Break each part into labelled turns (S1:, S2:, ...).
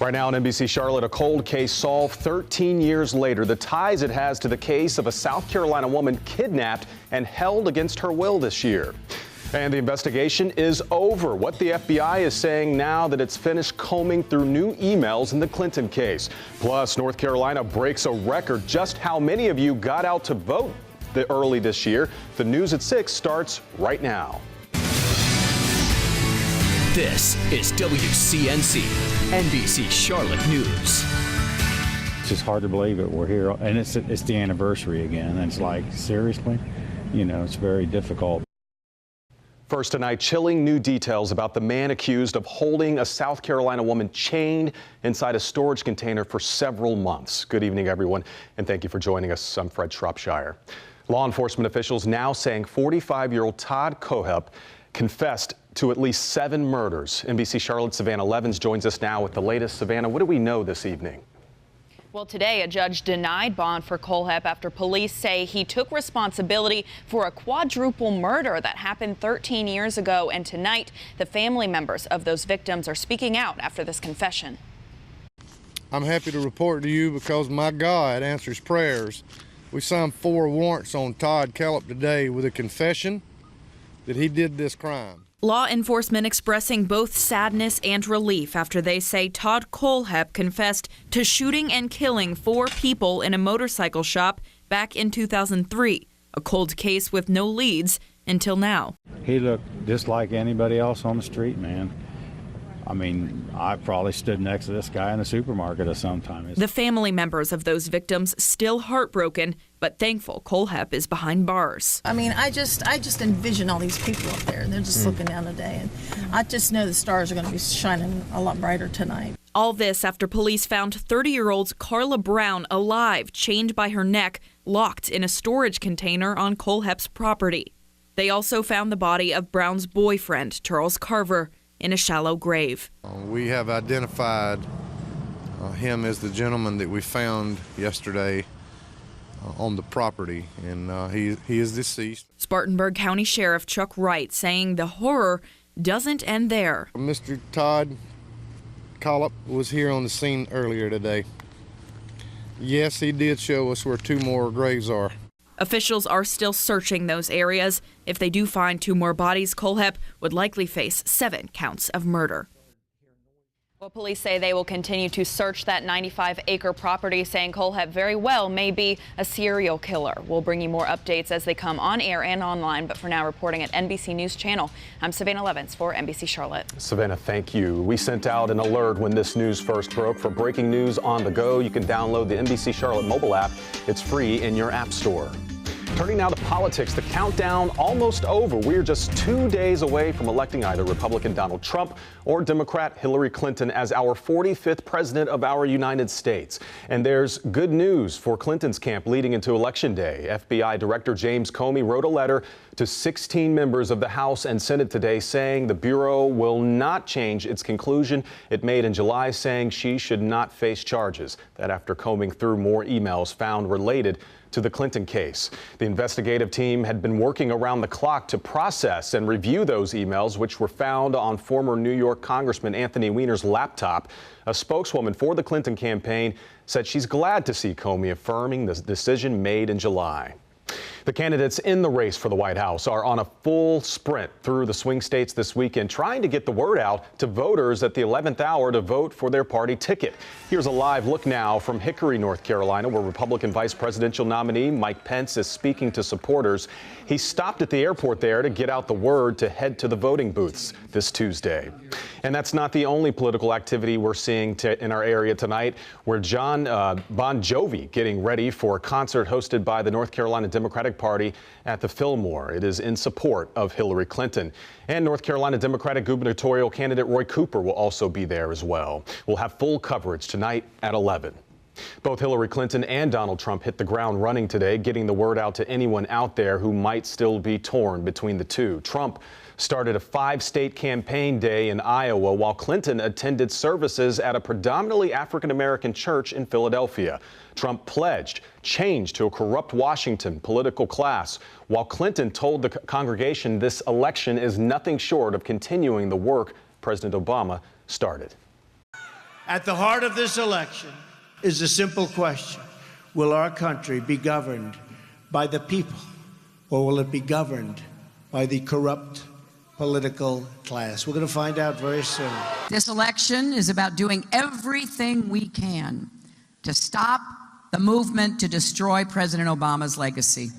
S1: Right now on NBC Charlotte, a cold case solved 13 years later. The ties it has to the case of a South Carolina woman kidnapped and held against her will this year. And the investigation is over. What the FBI is saying now that it's finished combing through new emails in the Clinton case. Plus, North Carolina breaks a record. Just how many of you got out to vote early this year? The news at 6 starts right now.
S2: This is WCNC, NBC Charlotte News.
S3: It's just hard to believe it. We're here, and it's the anniversary again. And it's like, seriously? You know, it's very difficult.
S1: First tonight, chilling new details about the man accused of holding a South Carolina woman chained inside a storage container for several months. Good evening, everyone, and thank you for joining us. I'm Fred Shropshire. Law enforcement officials now saying 45-year-old Todd Kohlhepp confessed to at least 7 murders. NBC Charlotte Savannah Levins joins us now with the latest. Savannah, what do we know this evening?
S4: Well, today a judge denied bond for Kohlhepp after police say he took responsibility for a quadruple murder that happened 13 years ago. And tonight, the family members of those victims are speaking out after this confession.
S5: I'm happy to report to you because my God answers prayers. We signed 4 warrants on Todd Kohlhepp today with a confession that he did this crime.
S4: Law enforcement expressing both sadness and relief after they say Todd Kohlhepp confessed to shooting and killing 4 people in a motorcycle shop back in 2003, a cold case with no leads until now.
S3: He looked just like anybody else on the street, man. I mean, I probably stood next to this guy in the supermarket at some time.
S4: The family members of those victims still heartbroken, but thankful Kohlhepp is behind bars.
S6: I mean, I just envision all these people up there, and they're just looking down the day, and I just know the stars are going to be shining a lot brighter tonight.
S4: All this after police found 30-year-old Carla Brown alive, chained by her neck, locked in a storage container on Kohlhepp's property. They also found the body of Brown's boyfriend, Charles Carver, in a shallow grave.
S5: We have identified him as the gentleman that we found yesterday on the property, and he is deceased.
S4: Spartanburg County Sheriff Chuck Wright saying the horror doesn't end there.
S5: Mr. Todd Kohlhepp was here on the scene earlier today. Yes, he did show us where 2 more graves are.
S4: Officials are still searching those areas. If they do find 2 more bodies, Kohlhepp would likely face 7 counts of murder. Well, police say they will continue to search that 95-acre property, saying Kohlhepp very well may be a serial killer. We'll bring you more updates as they come on air and online. But for now, reporting at NBC News Channel, I'm Savannah Levins for NBC Charlotte.
S1: Savannah, thank you. We sent out an alert when this news first broke. For breaking news on the go, you can download the NBC Charlotte mobile app. It's free in your app store. Turning now to politics, the countdown almost over. We're just 2 days away from electing either Republican Donald Trump or Democrat Hillary Clinton as our 45th president of our United States. And there's good news for Clinton's camp leading into Election Day. FBI Director James Comey wrote a letter to 16 members of the House and Senate today saying the Bureau will not change its conclusion it made in July, saying she should not face charges. That after combing through more emails found related to the Clinton case. The investigative team had been working around the clock to process and review those emails, which were found on former New York Congressman Anthony Weiner's laptop. A spokeswoman for the Clinton campaign said she's glad to see Comey affirming the decision made in July. The candidates in the race for the White House are on a full sprint through the swing states this weekend, trying to get the word out to voters at the 11th hour to vote for their party ticket. Here's a live look now from Hickory, North Carolina, where Republican vice presidential nominee Mike Pence is speaking to supporters. He stopped at the airport there to get out the word to head to the voting booths this Tuesday. And that's not the only political activity we're seeing in our area tonight, where John Bon Jovi getting ready for a concert hosted by the North Carolina Democratic Party at the Fillmore. It is in support of Hillary Clinton. And North Carolina Democratic gubernatorial candidate Roy Cooper will also be there as well. We'll have full coverage tonight at 11. Both Hillary Clinton and Donald Trump hit the ground running today, getting the word out to anyone out there who might still be torn between the two. Trump started a 5-state campaign day in Iowa, while Clinton attended services at a predominantly African-American church in Philadelphia. Trump pledged change to a corrupt Washington political class, while Clinton told the congregation this election is nothing short of continuing the work President Obama started.
S7: At the heart of this election is a simple question. Will our country be governed by the people, or will it be governed by the corrupt political class? We're going to find out very soon.
S8: This election is about doing everything we can to stop the movement to destroy President Obama's legacy.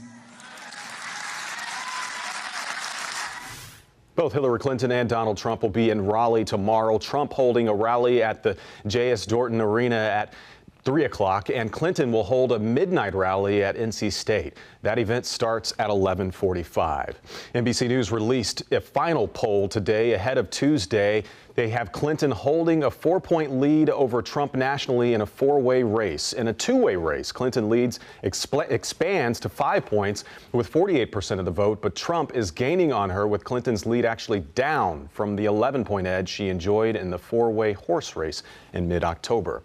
S1: Both Hillary Clinton and Donald Trump will be in Raleigh tomorrow. Trump holding a rally at the J.S. Dorton Arena at 3 o'clock, and Clinton will hold a midnight rally at NC State. That event starts at 11:45. NBC News released a final poll today ahead of Tuesday. They have Clinton holding a 4-point lead over Trump nationally in a 4-way race. In a 2-way race, Clinton leads expands to 5 points with 48% of the vote, but Trump is gaining on her with Clinton's lead actually down from the 11-point edge she enjoyed in the 4-way horse race in mid-October.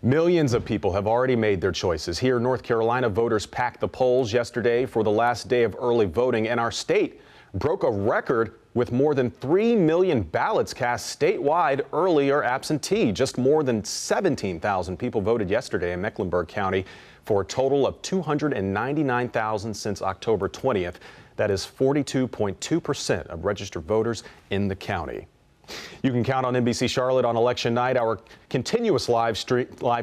S1: Millions of people have already made their choices. Here in North Carolina, voters packed the polls yesterday for the last day of early voting, and our state broke a record with more than 3 million ballots cast statewide early or absentee. Just more than 17,000 people voted yesterday in Mecklenburg County for a total of 299,000 since October 20th. That is 42.2% of registered voters in the county. You can count on NBC Charlotte on election night. Our continuous live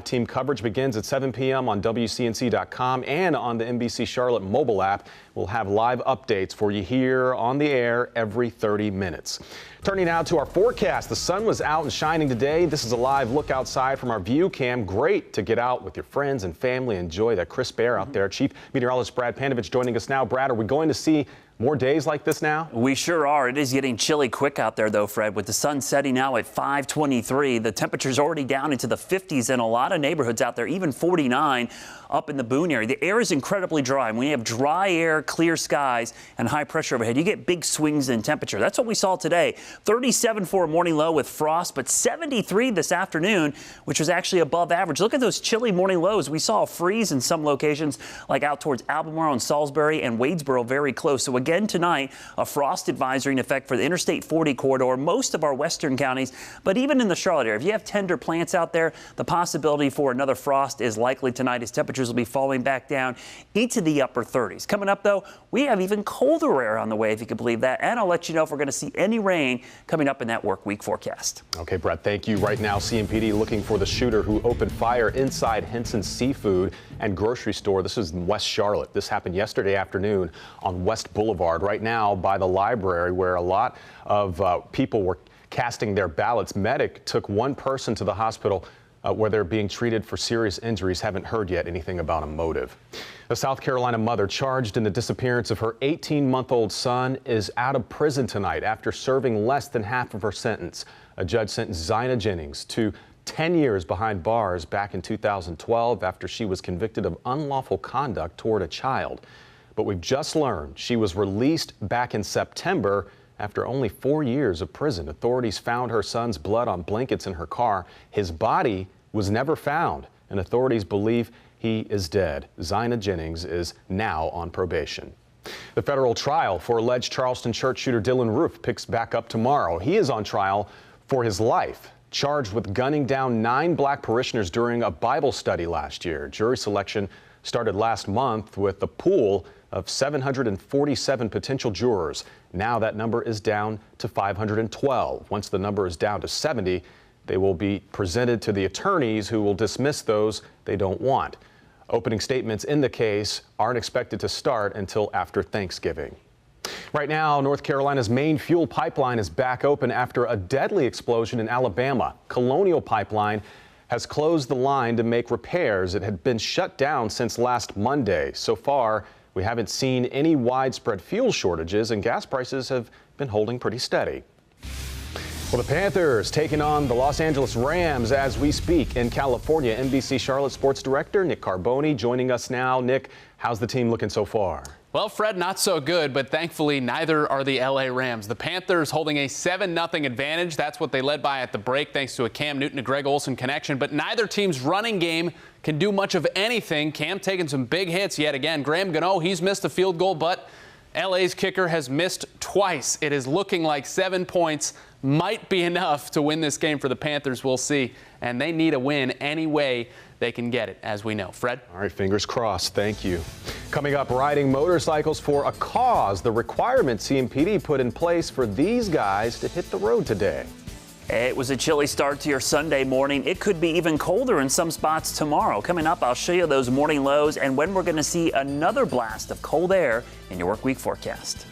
S1: team coverage begins at 7 p.m. on WCNC.com and on the NBC Charlotte mobile app. We'll have live updates for you here on the air every 30 minutes. Turning now to our forecast. The sun was out and shining today. This is a live look outside from our view cam. Great to get out with your friends and family. Enjoy that crisp air out there. Chief Meteorologist Brad Panovich joining us now. Brad, are we going to see more days like this now?
S9: We sure are. It is getting chilly quick out there, though, Fred, with the sun setting now at 5:23. The temperature's already down into the 50s in a lot of neighborhoods out there, even 49 up in the Boone area. The air is incredibly dry. When you have dry air, clear skies, and high pressure overhead, you get big swings in temperature. That's what we saw today. 37 for a morning low with frost, but 73 this afternoon, which was actually above average. Look at those chilly morning lows. We saw a freeze in some locations, like out towards Albemarle and Salisbury and Wadesboro, very close. So again tonight, a frost advisory in effect for the Interstate 40 corridor, most of our western counties, but even in the Charlotte area. If you have tender plants out there, the possibility for another frost is likely tonight as temperatures will be falling back down into the upper 30s. Coming up, though, we have even colder air on the way, if you can believe that, and I'll let you know if we're going to see any rain coming up in that work week forecast.
S1: Okay, Brett, thank you. Right now, CMPD looking for the shooter who opened fire inside Henson Seafood and Grocery Store. This is in West Charlotte. This happened yesterday afternoon on West Boulevard, right now by the library, where a lot of people were casting their ballots. Medic took one person to the hospital where they're being treated for serious injuries. Haven't heard yet anything about a motive. A South Carolina mother charged in the disappearance of her 18-month-old son is out of prison tonight after serving less than half of her sentence. A judge sentenced Zina Jennings to 10 years behind bars back in 2012 after she was convicted of unlawful conduct toward a child. But we've just learned she was released back in September after only 4 years of prison. Authorities found her son's blood on blankets in her car. His body was never found, and authorities believe he is dead. Zina Jennings is now on probation. The federal trial for alleged Charleston church shooter Dylan Roof picks back up tomorrow. He is on trial for his life, charged with gunning down 9 black parishioners during a Bible study last year. Jury selection started last month with a pool of 747 potential jurors. Now that number is down to 512. Once the number is down to 70, they will be presented to the attorneys who will dismiss those they don't want. Opening statements in the case aren't expected to start until after Thanksgiving. Right now, North Carolina's main fuel pipeline is back open after a deadly explosion in Alabama. Colonial Pipeline has closed the line to make repairs. It had been shut down since last Monday. So far, we haven't seen any widespread fuel shortages, and gas prices have been holding pretty steady. Well, the Panthers taking on the Los Angeles Rams as we speak in California. NBC Charlotte sports director Nick Carboni joining us now. Nick, how's the team looking so far?
S10: Well, Fred, not so good, but thankfully neither are the LA Rams. The Panthers holding a 7-0 advantage. That's what they led by at the break, thanks to a Cam Newton to Greg Olsen connection. But neither team's running game can do much of anything. Cam taking some big hits yet again. Graham Gano, he's missed a field goal, but LA's kicker has missed twice. It is looking like 7 points might be enough to win this game for the Panthers. We'll see. And they need a win any way they can get it, as we know. Fred?
S1: All right, fingers crossed. Thank you. Coming up, riding motorcycles for a cause, the requirement CMPD put in place for these guys to hit the road today.
S9: It was a chilly start to your Sunday morning. It could be even colder in some spots tomorrow. Coming up, I'll show you those morning lows and when we're going to see another blast of cold air in your work week forecast.